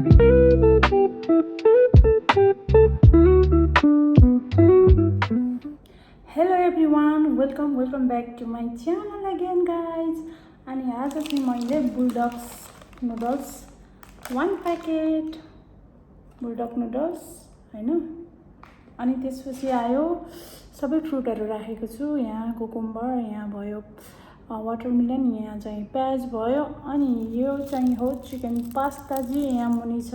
Hello everyone, welcome back to my channel again guys. अनि आज चाहिँ मैले बुलडक्स नुडल्स 1 प्याकेट बुलडक नुडल्स हैन। अनि त्यसपछि आयो सबै फ्रुटहरु राखेको छु। यहाँ कुकुम्बर, यहाँ भयो वाटरमेलन, यहाँ चाहिँ प्याज भयो। अनि यो चाहिँ हो चिकन पास्ता जी, यहाँ मुनि छ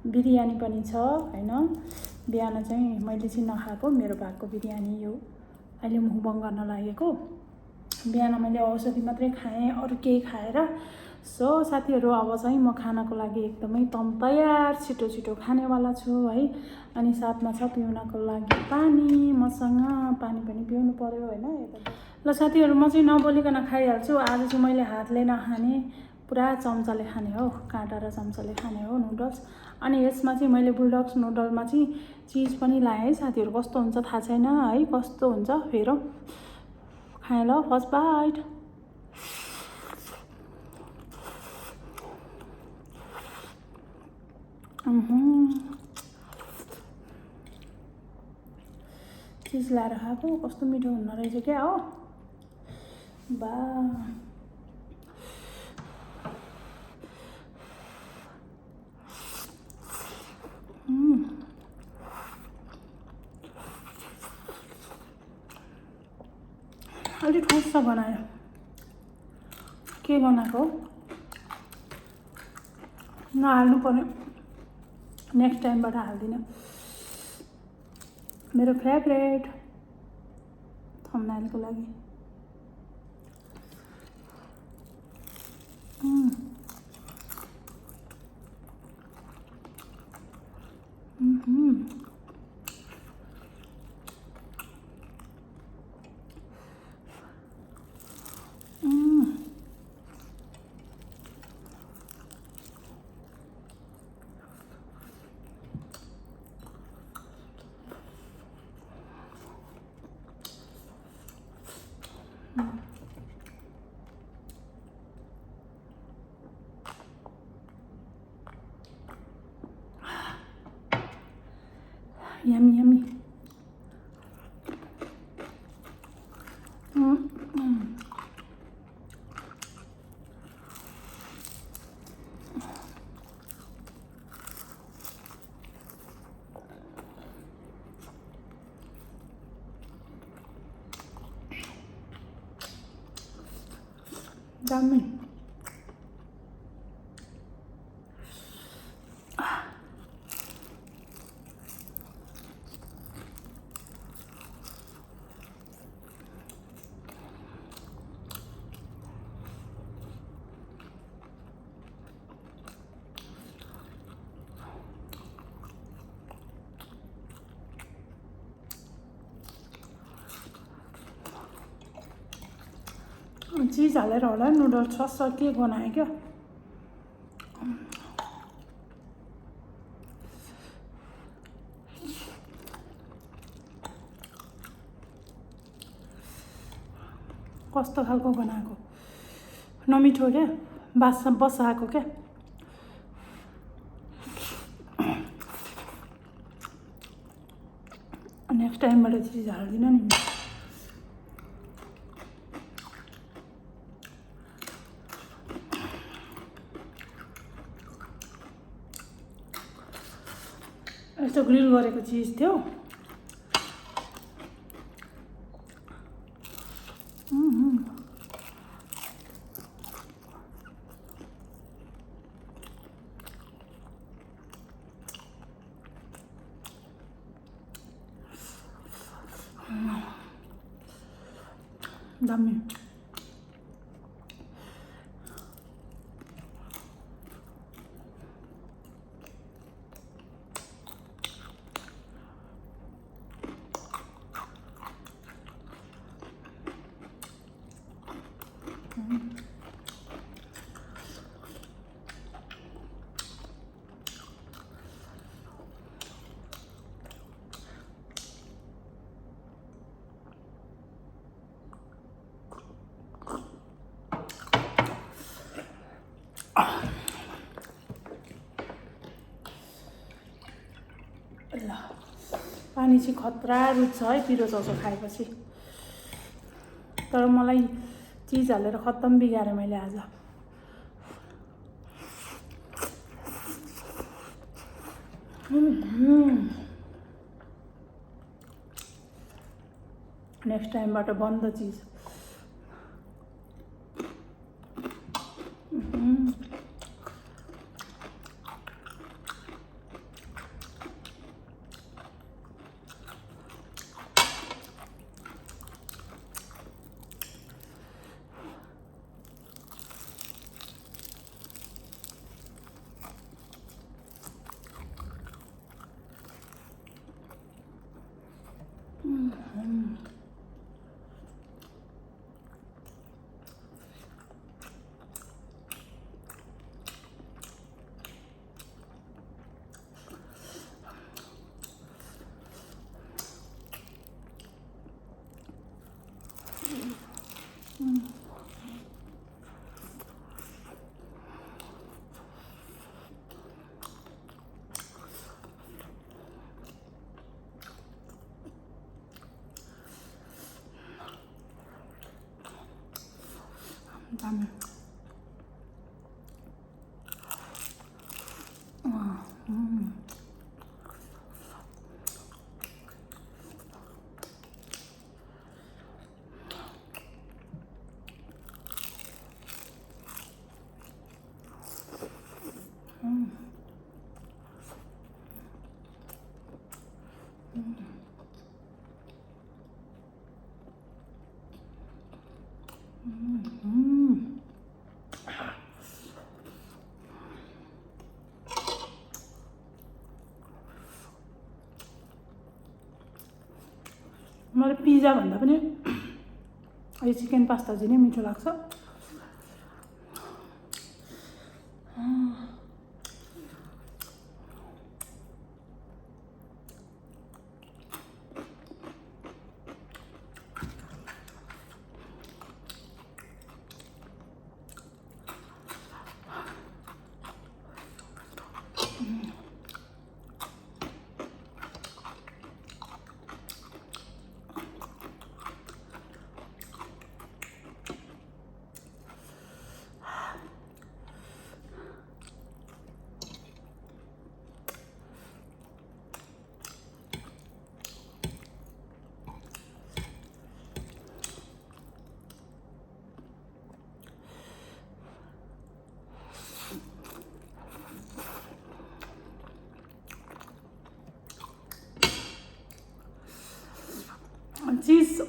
बिरयानी पनि छ हैन। बिहान चाहिँ मैले चाहिँ नखाएको मेरो भागको बिरयानी यो अहिले मुखबङ गर्न लागेको। बिहान मैले औषधि मात्रै खाएँ, अरू केही खाएर। सो साथीहरु, अब चाहिँ म खानाको लागि एकदमै तयार छिटो छिटो खानेवाला छु है। अनि साथमा छ पिउनको लागि पानी, मसँग पानी पनि पिउनु पर्यो हैन। ल साथीहरु, म चाहिँ नबोलिकन खाइहाल्छु। आज चाहिँ मैले हातले नखाने, पुरा चम्चाले खाने हो, काँटा र चम्चाले खाने हो नुडल्स। अनि यसमा चाहिँ मैले बुलडक्स नुडलमा चाहिँ चीज पनि लाएँ है साथीहरु। कस्तो हुन्छ थाहा छैन है, कस्तो हुन्छ हेरौँ। खाएँ ल, फर्स्ट बाइट। चीज लाएर खाएको कस्तो मिठो हुँदो रहेछ क्या हो। बा अलिक ठोस बनायो। के बनाएको नहाल्नु पर्यो, नेक्स्ट टाइमबाट हाल्दिनँ। मेरो फेभरेट थम्बनेलको लागि। Yummy, yummy. Yummy. चीज हालेर होला नुडल्स सस के बनाएँ क्या। कस्तो खालको बनाएको, नमिठो क्या, बसाएको क्या। नेक्स्ट टाइमबाट चीज हाल्दिनँ नि। यस्तो ग्रिल गरेको चीज थियो। दामी। पानी चाहिँ खतरा रुच्छ है पिरो चौचो खाएपछि। तर मलाई चिज हालेर खत्तम बिगारेँ मैले आज। नेक्स्ट टाइमबाट बन्द चिज। Dami. मलाई पिज्जा भन्दा पनि यो चिकन पास्ता चाहिँ नै मिठो लाग्छ। चिज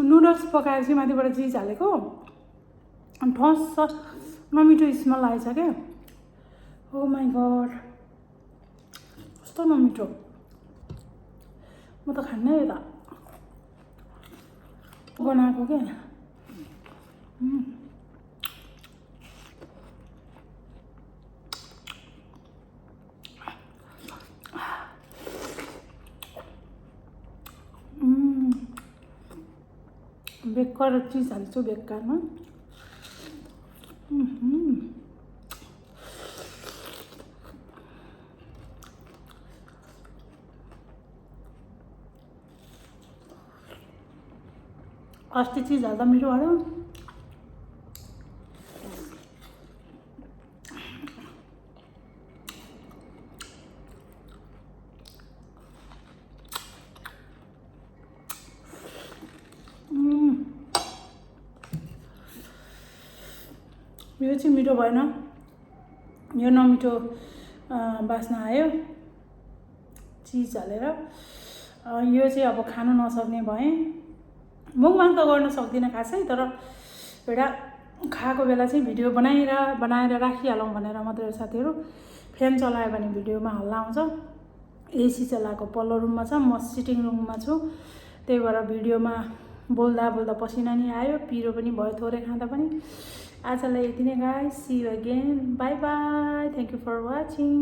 नुडल्स पकाएर चाहिँ माथिबाट चिज हालेको अनि ठस नमिठो स्मेल आएछ क्या। ओ माई गड कस्तो नमिठो, म त खान्नै यता बनाएको क्या। बेकार चिज हाल्छु बेकारमा। अस्ति चिज हाल्दा मिठो भयो। यो चाहिँ मिठो भएन, यो नमिठो बास्ना आयो चिज हालेर। यो चाहिँ अब खानु नसक्ने भएँ। मुखमा त गर्न सक्दिनँ खासै, तर एउटा खाएको बेला चाहिँ भिडियो बनाएर राखिहालौँ भनेर मात्रै। साथीहरू फ्यान चलायो भने भिडियोमा हल्ला आउँछ। एसी चलाएको पल्लो रुममा छ, म सिटिङ रुममा छु, त्यही भएर भिडियोमा बोल्दा पसिना नि आयो, पिरो पनि भयो थोरै खाँदा पनि। आजलाई यति नै guys, see you again, bye bye, thank you for watching.